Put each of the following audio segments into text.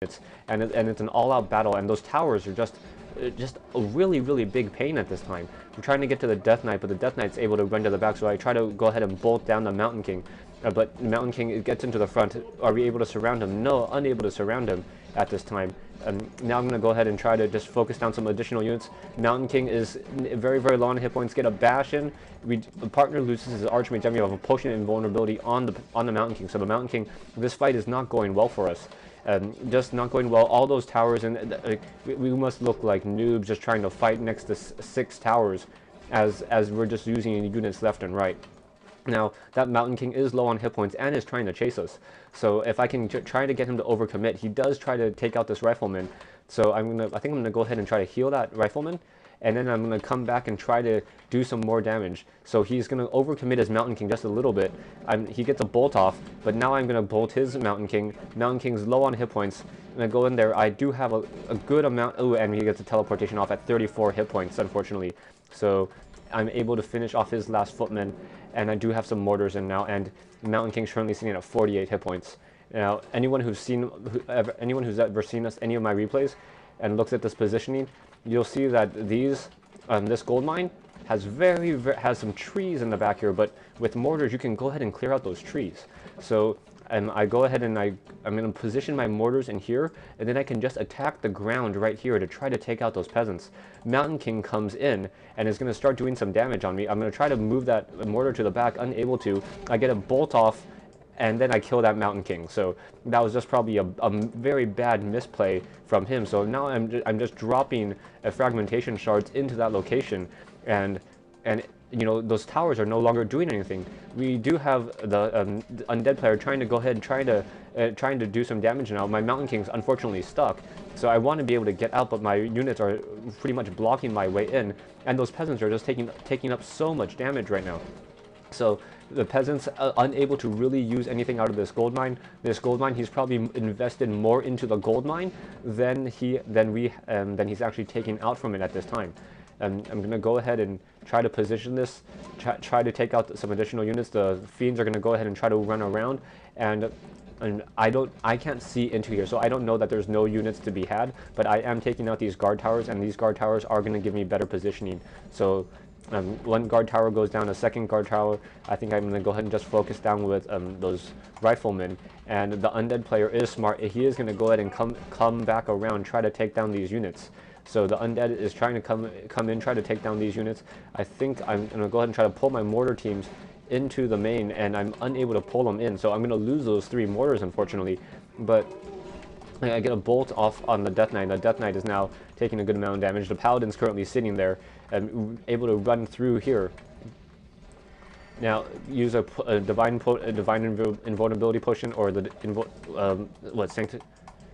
and it's an all-out battle, and those towers are just a really big pain at this time. I'm trying to get to the Death Knight, but the Death Knight's able to run to the back, so I try to go ahead and bolt down the Mountain King. But Mountain King gets into the front. Are we able to surround him? No, unable to surround him at this time. Now I'm going to go ahead and try to just focus down some additional units. Mountain King is very low on hit points. Get a bash in. The partner loses his Archmage, and we have a potion of invulnerability on the Mountain King. So the Mountain King, this fight is not going well for us. Just not going well. All those towers, and we must look like noobs just trying to fight next to 6 towers as we're just using units left and right. Now, that Mountain King is low on hit points and is trying to chase us. So if I can try to get him to overcommit, he does try to take out this Rifleman. So I think I'm going to go ahead and try to heal that Rifleman. And then I'm going to come back and try to do some more damage. So he's going to overcommit his Mountain King just a little bit. He gets a bolt off, but now I'm going to bolt his Mountain King. Mountain King's low on hit points. And I go in there. I do have a good amount. Oh, and he gets a teleportation off at 34 hit points, unfortunately. So I'm able to finish off his last footman. And I do have some mortars in now. And Mountain King's currently sitting at 48 hit points. Now, anyone who's ever seen any of my replays and looks at this positioning, you'll see that this gold mine has some trees in the back here, but with mortars you can go ahead and clear out those trees. So I go ahead and I'm going to position my mortars in here, and then I can just attack the ground right here to try to take out those peasants. Mountain King comes in and is going to start doing some damage on me. I'm going to try to move that mortar to the back, unable to. I get a bolt off, and then I kill that Mountain King. So that was just probably a very bad misplay from him. So now I'm just dropping fragmentation shards into that location, and you know, those towers are no longer doing anything. We do have the Undead player trying to go ahead and trying to do some damage now. My Mountain King's unfortunately stuck, so I want to be able to get out, but my units are pretty much blocking my way in, and those peasants are just taking up so much damage right now. So the peasants are unable to really use anything out of this gold mine. This gold mine, he's probably invested more into the gold mine than he's actually taking out from it at this time. I'm going to go ahead and try to position this, try to take out some additional units. The fiends are going to go ahead and try to run around, and I can't see into here, so I don't know that there's no units to be had, but I am taking out these guard towers, and these guard towers are going to give me better positioning. So one guard tower goes down, a second guard tower. I think I'm going to go ahead and just focus down with those riflemen. And the Undead player is smart. He is going to go ahead and come back around, try to take down these units. So the Undead is trying to come in, try to take down these units. I think I'm going to go ahead and try to pull my mortar teams into the main, and I'm unable to pull them in. So I'm going to lose those 3 mortars, unfortunately. But I get a bolt off on the Death Knight. The Death Knight is now taking a good amount of damage. The Paladin's currently sitting there and able to run through here. Now, use a divine invulnerability potion, or the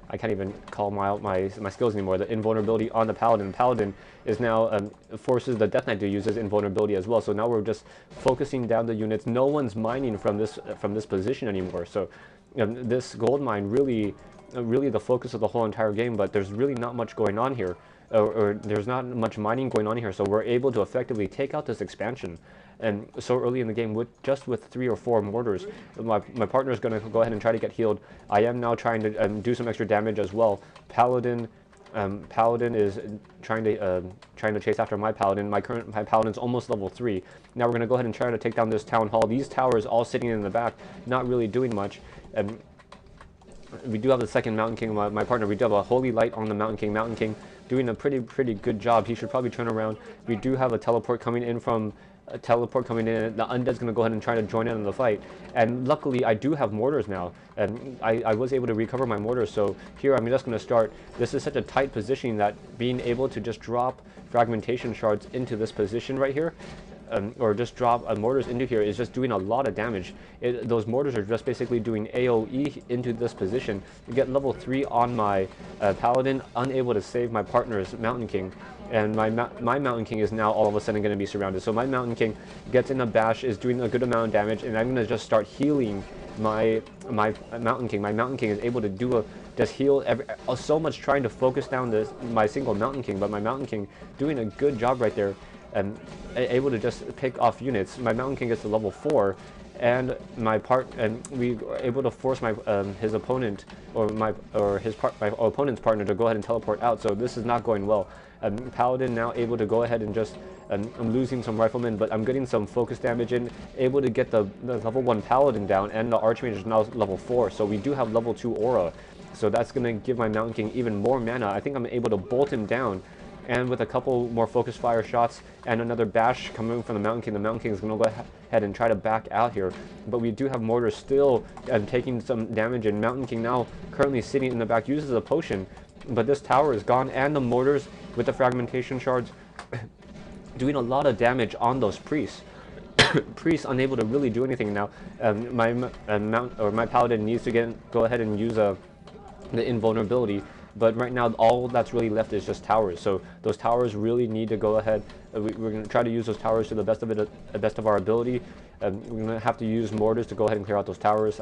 I can't even call my skills anymore. The invulnerability on the Paladin. Paladin is now forces the Death Knight to use his invulnerability as well. So now we're just focusing down the units. No one's mining from this position anymore. So this gold mine really the focus of the whole entire game. But there's really not much going on here, or there's not much mining going on here. So we're able to effectively take out this expansion. And so early in the game, just with 3 or 4 mortars, my partner is going to go ahead and try to get healed. I am now trying to do some extra damage as well. Paladin is trying to chase after my Paladin. My Paladin's almost level 3. Now we're going to go ahead and try to take down this town hall. These towers all sitting in the back, not really doing much. We do have the second Mountain King, my partner. We do have a Holy Light on the Mountain King. Mountain King doing a pretty good job. He should probably turn around. We do have a teleport coming in from. The Undead's going to go ahead and try to join in on the fight, and luckily I do have mortars now, and I was able to recover my mortars. So here I'm just going to start. This is such a tight positioning that being able to just drop fragmentation shards into this position right here, or just drop mortars into here, is just doing a lot of damage. Those mortars are just basically doing AoE into this position. You get level 3 on my Paladin, unable to save my partner's Mountain King. And my Mountain King is now all of a sudden going to be surrounded. So my Mountain King gets in a bash, is doing a good amount of damage, and I'm going to just start healing my Mountain King. My Mountain King is able to just heal so much, trying to focus down my single Mountain King, but my Mountain King doing a good job right there, and able to just pick off units. My Mountain King gets to level 4, and we were able to force his opponent or my opponent's partner to go ahead and teleport out. So this is not going well. Paladin now able to go ahead and just I'm losing some riflemen, but I'm getting some focus damage in, able to get the level 1 Paladin down, and the Archmage is now level 4, so we do have level 2 aura. So that's going to give my Mountain King even more mana. I think I'm able to bolt him down, and with a couple more focus fire shots and another bash coming from the Mountain King is going to go ahead and try to back out here. But we do have mortars still taking some damage, and Mountain King now currently sitting in the back, uses a potion, but this tower is gone, and the mortars with the fragmentation shards doing a lot of damage on those priests. Priests unable to really do anything now. My Paladin needs to go ahead and use the invulnerability, but right now all that's really left is just towers. So those towers really need to go ahead. We're going to try to use those towers to the best of our ability. We're going to have to use mortars to go ahead and clear out those towers.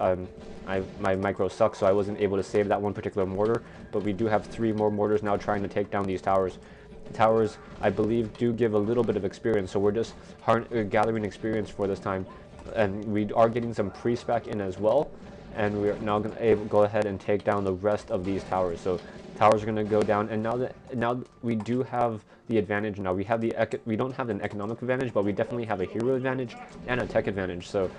My micro sucks, so I wasn't able to save that one particular mortar, but we do have 3 more mortars now trying to take down these towers. Towers, I believe, do give a little bit of experience, so we're just gathering experience for this time, and we are getting some priests back in as well, and we're now going to go ahead and take down the rest of these towers. So towers are going to go down, and now we do have the advantage. Now we don't have an economic advantage, but we definitely have a hero advantage and a tech advantage. So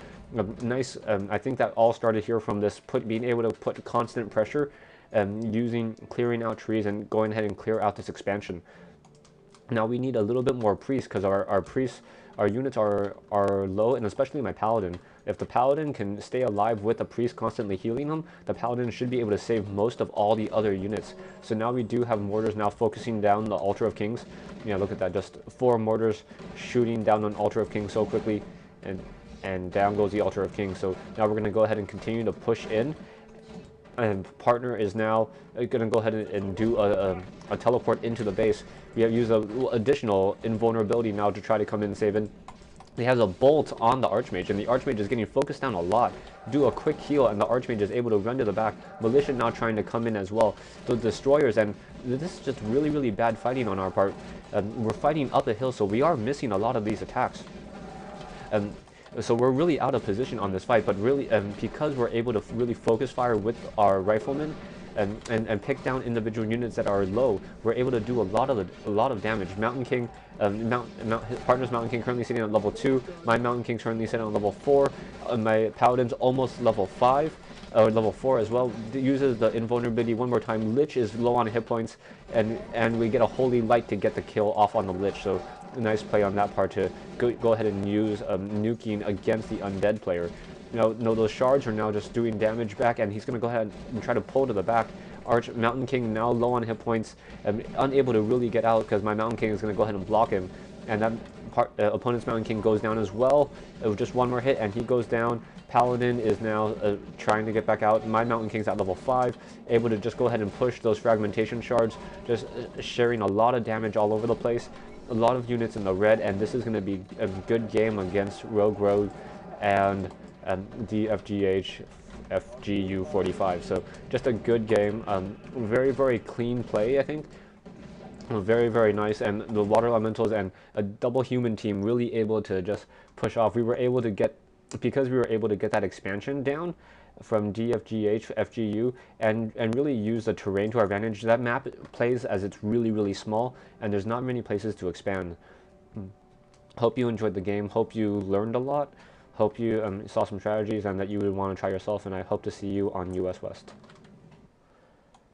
nice. I think that all started here from this being able to put constant pressure, clearing out trees and going ahead and clear out this expansion. Now we need a little bit more priests, because our units are low, and especially my Paladin. If the Paladin can stay alive with the priest constantly healing them, the Paladin should be able to save most of all the other units. So now we do have mortars now focusing down the Altar of Kings. Yeah, look at that, just 4 mortars shooting down on Altar of Kings so quickly, and down goes the Altar of Kings. So now we're going to go ahead and continue to push in. And partner is now going to go ahead and do a teleport into the base. We have used an additional invulnerability now to try to come in and save in. He has a bolt on the Archmage, and the Archmage is getting focused down a lot. Do a quick heal, and the Archmage is able to run to the back. Militia now trying to come in as well. The destroyers, and this is just really, really bad fighting on our part. We're fighting up a hill, so we are missing a lot of these attacks. So we're really out of position on this fight, but really because we're able to really focus fire with our riflemen and pick down individual units that are low, we're able to do a lot of damage. Mountain King, his partner's Mountain King currently sitting at level 2. My Mountain King currently sitting on level 4. My Paladin's almost level 5. Or level 4 as well. Uses the invulnerability one more time. Lich is low on hit points, and we get a Holy Light to get the kill off on the Lich. So a nice play on that part to go ahead and use nuking against the Undead player. No, those shards are now just doing damage back, and he's going to go ahead and try to pull to the back. Mountain King now low on hit points, unable to really get out because my Mountain King is going to go ahead and block him. And that opponent's Mountain King goes down as well. It was just one more hit, and he goes down. Paladin is now trying to get back out. My Mountain King's at level 5, able to just go ahead and push those fragmentation shards, just sharing a lot of damage all over the place. A lot of units in the red, and this is going to be a good game against Rogue and DFGH FGU 45. So just a good game. Very, very clean play, I think. Very, very nice, and the water elementals and a double human team really able to just push off. Because we were able to get that expansion down from DFGH FGU and really use the terrain to our advantage. That map plays as it's really, really small, and there's not many places to expand. Hope you enjoyed the game. Hope you learned a lot. Hope you saw some strategies and that you would want to try yourself, and I hope to see you on US West.